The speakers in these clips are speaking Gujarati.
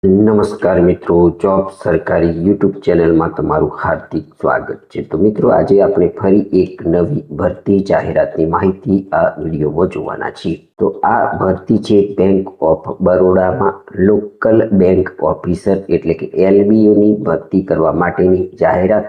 નમસ્કાર મિત્રો, જોબ સરકારી યુટ્યુબ ચેનલમાં તમારું હાર્દિક સ્વાગત છે। તો મિત્રો, આજે આપણે ફરી એક નવી ભરતી જાહેરાતની માહિતી આ વિડીયોમાં જોવાના છીએ। તો આ ભરતી છે બેંક ઓફ બરોડામાં લોકલ બેંક ઓફિસર એટલે કે LBOની ભરતી કરવા માટેની જાહેરાત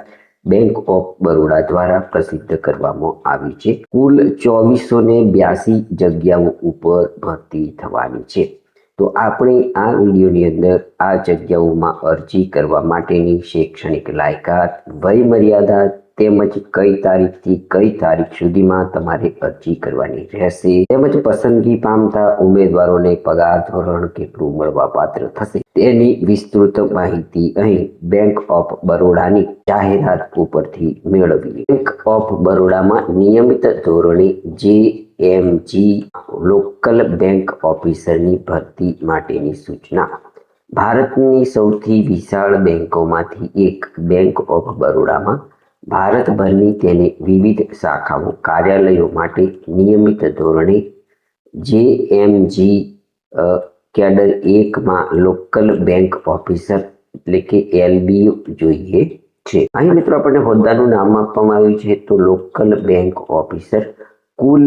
બેંક ઓફ બરોડા દ્વારા પ્રસિદ્ધ કરવામાં આવી છે। કુલ 2482 જગ્યાઓ ઉપર ભરતી થવાની છે। તો આપણે આ વિડીયોની અંદર આ જગ્યાઓમાં અરજી કરવા માટેની શૈક્ષણિક લાયકાત, વય મર્યાદા તેમજ કઈ તારીખથી કઈ તારીખ સુધીમાં તમારે અરજી કરવાની રહેશે, તેમજ પસંદગી પામતા ઉમેદવારોને પગાર ધોરણ કેટલું મળવાપાત્ર થશે તેની વિસ્તૃત માહિતી અહીં બેંક ઓફ બરોડાની જાહેરાત ઉપરથી મેળવીએ। બેંક ઓફ બરોડામાં નિયમિત ધોરણે JMG લોકલ બેંક ઓફિસરની ભરતી માટેની સૂચના। ભારતની સૌથી વિશાળ બેંકોમાંથી એક બેંક ઓફ બરોડામાં ભારતભરની તેની વિવિધ શાખાઓ કાર્યાલયો માટે નિયમિત ધોરણે JMG કેડર 1માં લોકલ બેંક ઓફિસર એટલે કે LBO જોઈએ છે। અહીં મિત્રો આપણને હોદ્દાનું નામ આપવામાં આવ્યું છે તો લોકલ બેંક ઓફિસર। કુલ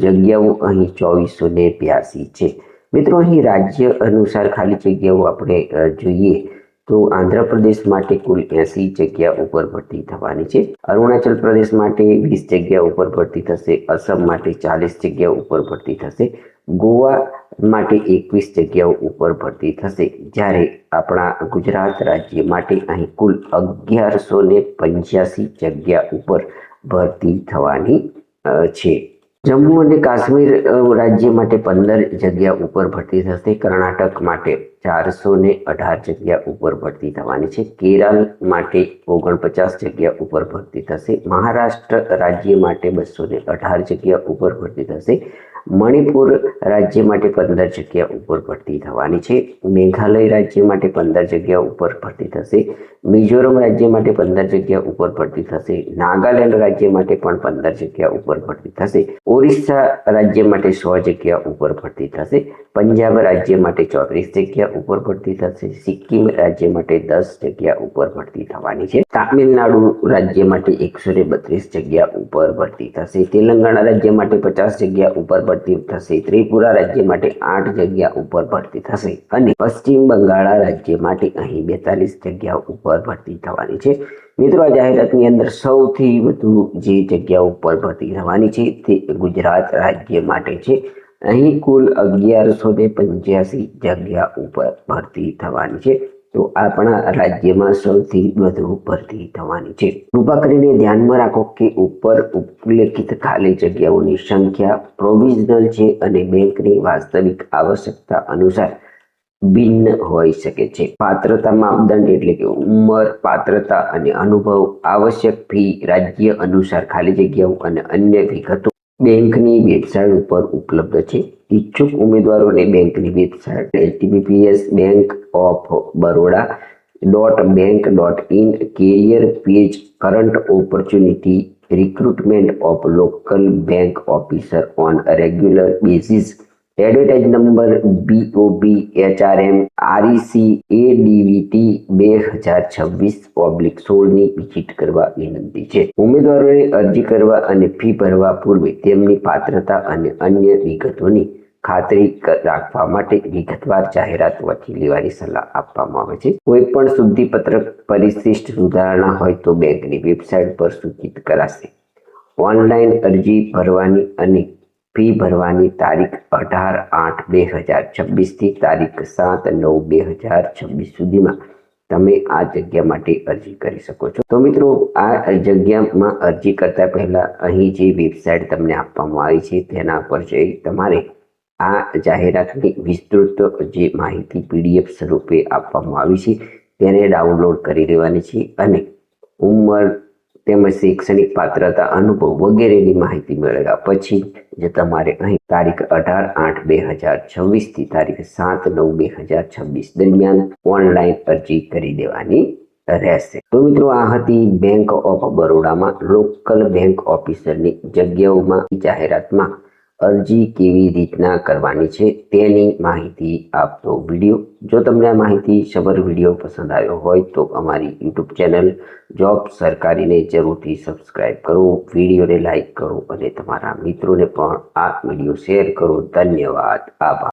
જગ્યાઓ અહીં 2482 છે। મિત્રો, અહીં રાજ્ય અનુસાર ખાલી જગ્યાઓ આપણે જોઈએ તો આંધ્રપ્રદેશ માટે કુલ 80 જગ્યા ઉપર ભરતી થવાની છે। અરુણાચલ પ્રદેશ માટે 20 જગ્યા ઉપર ભરતી થશે। અસમ માટે 40 જગ્યા ઉપર ભરતી થશે। ગોવા માટે 21 જગ્યાઓ ઉપર ભરતી થશે। જ્યારે આપણા ગુજરાત રાજ્ય માટે અહીં કુલ 1185 જગ્યા ઉપર ભરતી થવાની છે। જમ્મુ અને કાશ્મીર રાજ્ય માટે 15 જગ્યા ઉપર ભરતી થશે। કર્ણાટક માટે 418 જગ્યા ઉપર ભરતી થવાની છે। કેરળ માટે 49 જગ્યા ઉપર ભરતી થશે। મહારાષ્ટ્ર રાજ્ય માટે 218 જગ્યા ઉપર ભરતી થશે। મણિપુર રાજ્ય માટે 15 જગ્યા ઉપર ભરતી થવાની છે। મેઘાલય રાજ્ય માટે 15 જગ્યા ઉપર ભરતી થશે। મિઝોરમ રાજ્ય માટે 15 જગ્યા ઉપર ભરતી થશે। નાગાલેન્ડ રાજ્ય માટે પણ 15 જગ્યા ઉપર ભરતી થશે। ઓરિસ્સા રાજ્ય માટે 100 જગ્યા ઉપર ભરતી થશે। પંજાબ રાજ્ય માટે 34 જગ્યા ઉપર ભરતી થશે। સિક્કિમ રાજ્ય માટે 10 જગ્યા ઉપર ભરતી થવાની છે। તામિલનાડુ રાજ્ય માટે 132 જગ્યા ઉપર ભરતી થશે। તેલંગાણા રાજ્ય માટે 50 જગ્યા ઉપર ભરતી થશે। ત્રિપુરા રાજ્ય માટે 8 જગ્યા ઉપર ભરતી થશે અને પશ્ચિમ બંગાળ રાજ્ય માટે અહીં 42 જગ્યા ઉપર ભરતી થવાની છે। મિત્રો, આ જાહેરાતની અંદર સૌથી વધુ જે જગ્યાઓ ઉપર ભરતી થવાની છે તે ગુજરાત રાજ્ય માટે છે। અહીં કુલ 1185 જગ્યા ઉપર ભરતી થવાની છે। તો આપણા રાજ્યમાં સૌથી વધુ ભરતી થવાની છે। કૃપા કરીને ધ્યાનમાં રાખો કે ઉપર ઉલ્લેખિત ખાલી જગ્યાઓની સંખ્યા પ્રોવિઝનલ છે અને બેંકની વાસ્તવિક આવશ્યકતા અનુસાર ભિન્ન હોઈ શકે છે। પાત્રતા માપદંડ એટલે કે ઉંમર, પાત્રતા અને અનુભવ, આવશ્યક ફી, રાજ્ય અનુસાર ખાલી જગ્યાઓ અને અન્ય વિગતો બેંકની વેબસાઇટ ઉપર ઉપલબ્ધ છે। ઈચ્છુક ઉમેદવારોને બેંકની website https bankofbaroda.bank.in career page current opportunity recruitment of local bank officer on regular basis advertise number BOB-HRM REC ADVT 2026/16ની વિઝિટ કરવા વિનંતી છે। ઉમેદવારોને અરજી કરવા અને ફી ભરવા પૂર્વે તેમની પાત્રતા અને અન્ય વિગતોની ખાતરી રાખવા માટે વિગતવાર જાહેરાત વાંચી લેવાની સલાહ આપવામાં આવે છે। કોઈ પણ શુદ્ધિપત્રક પરિશિષ્ટ સુધારણા હોય તો બેંકની વેબસાઇટ પર સૂચિત કરાશે। ઓનલાઈન અરજી ભરવાની અને ફી ભરવાની તારીખ 18/8/2026 થી તારીખ 7/9/2026 સુધીમાં તમે આ જગ્યા માટે અરજી કરી શકો છો। તો મિત્રો, આ જગ્યામાં અરજી કરતા પહેલા અહીં જે વેબસાઇટ તમને આપવામાં આવી છે તેના પર જઈ તમારે આ જાહેરાતની વિસ્તૃત જે માહિતી PDF સ્વરૂપે આપવામાં આવી છે તેને ડાઉનલોડ કરી લેવાની છે અને ઉંમર તેમજ શૈક્ષણિક પાત્રતા, અનુભવ વગેરેની માહિતી મેળવ્યા પછી જે તમારે અહીં તારીખ 18/8/2026 થી તારીખ 7/9/2026 દરમિયાન ઓનલાઈન અરજી કરી દેવાની રહેશે। તો મિત્રો, આ હતી બેંક ઓફ બરોડામાં લોકલ બેંક ઓફિસરની જગ્યાઓમાં જાહેરાતમાં અરજી કેવી રીતના કરવાની છે તેની માહિતી આપતો વિડીયો. જો તમને આ માહિતી સબર વિડીયો પસંદ આવ્યો હોય તો અમારી યુટ્યુબ ચેનલ જોબ સરકારીને જરૂરથી સબસ્ક્રાઈબ કરો, વિડીયોને લાઈક કરો અને તમારા મિત્રોને પણ આ વિડીયો શેર કરો. ધન્યવાદ. આભાર.